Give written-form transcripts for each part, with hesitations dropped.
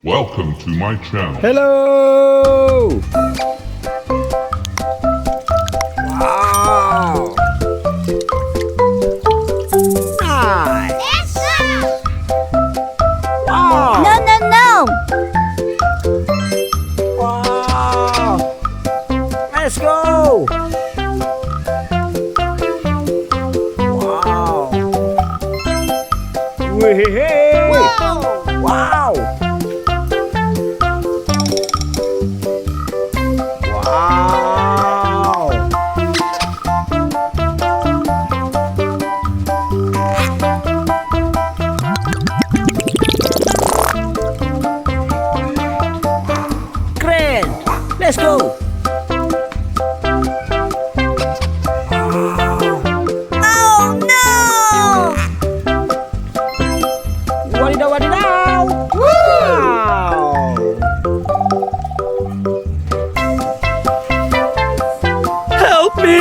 Welcome to my channel. Hello. Wow. Nice. Wow. No, no, no! Wow. Let's go. Wow. Wee. Wow. Wow. Keren. Let's go. Oh no! Wadidaw, wadidaw. Wow. Help me.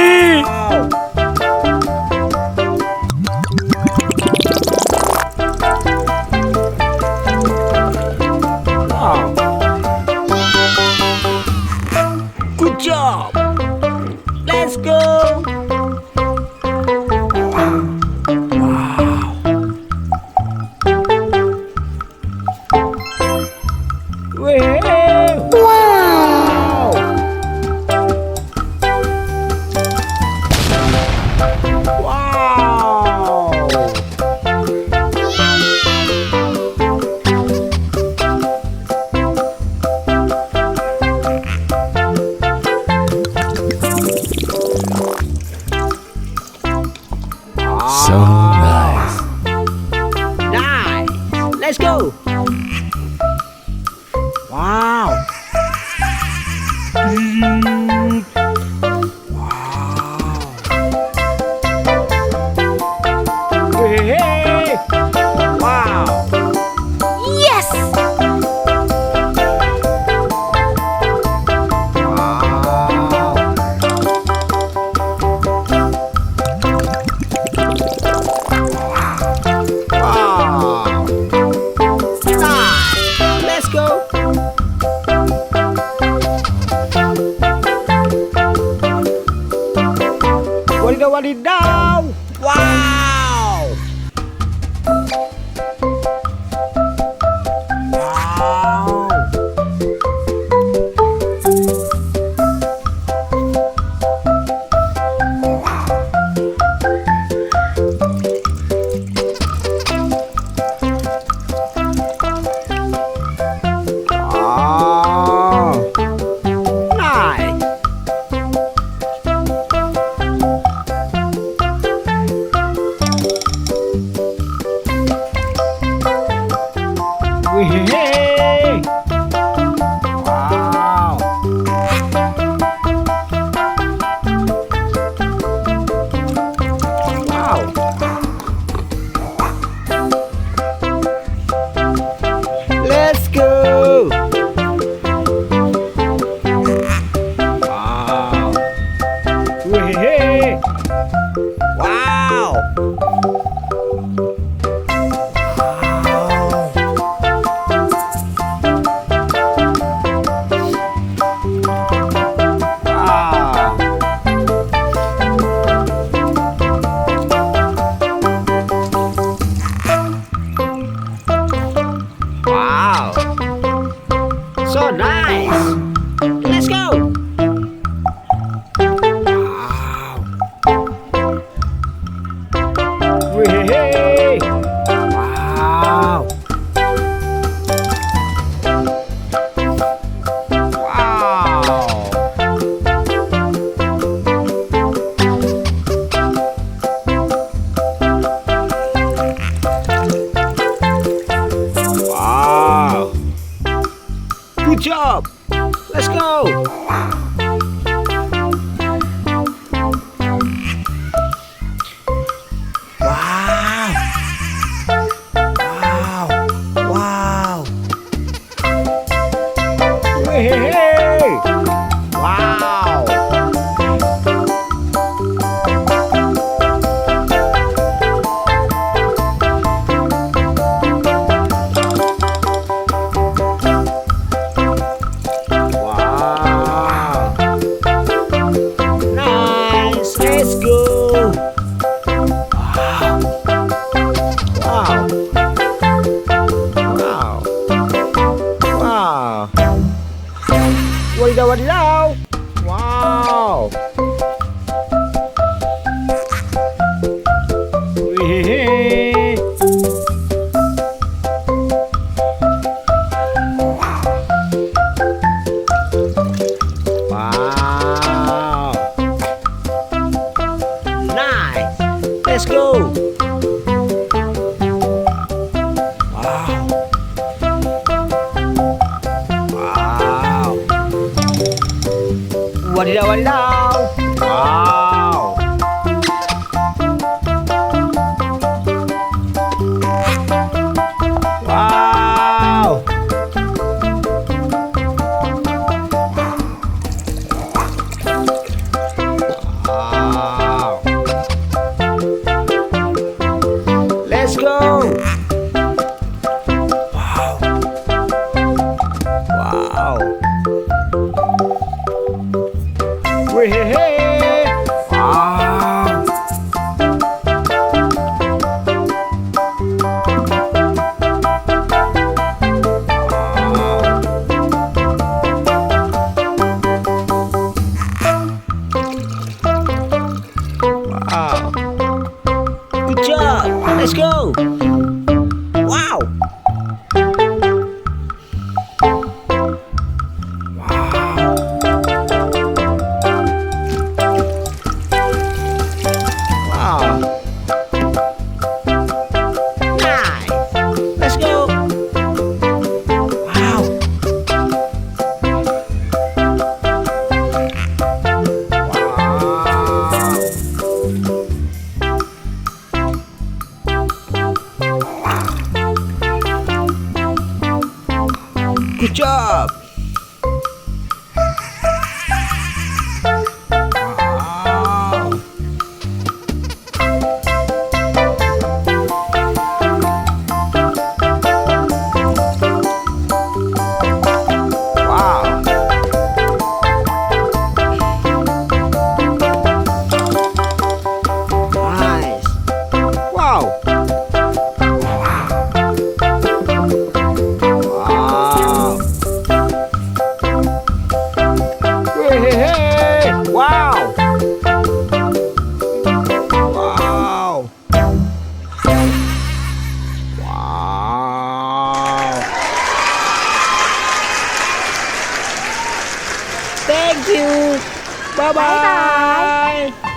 Wow. Wow. Good job. Let's go. Wow. Wow. So nice. Nice. Let's go. Wow. Wow. Hey. Wow. Yes! Wow. Wow. Nice. Let's go. Wadidaw, wadidaw. Wow. Wow. Wow. Nice. Wee. Wow. Wow. Let's go. Wow. Wee. Wow. Wow. Wow. So nice. Let's go. Wow. Wee. Wow. Wow. Wow. Good job. Let's go. Wow. Wow. Wow. Hey. Wow. Wadidaw! Wow! Wee! Wow! Nice! Let's go! Wow! Wow! Wadidaw! Wow! Wow! Wow! Let's go! Wow! Wow! Wee! Wow! Wow! Good job! Let's go! Wow! Wow! Nice! Let's go! Wow! Good job! Wow! Wow! Nice! Wow! Wow! Hey! Wow! Wow! Wow! Thank you! Bye-bye!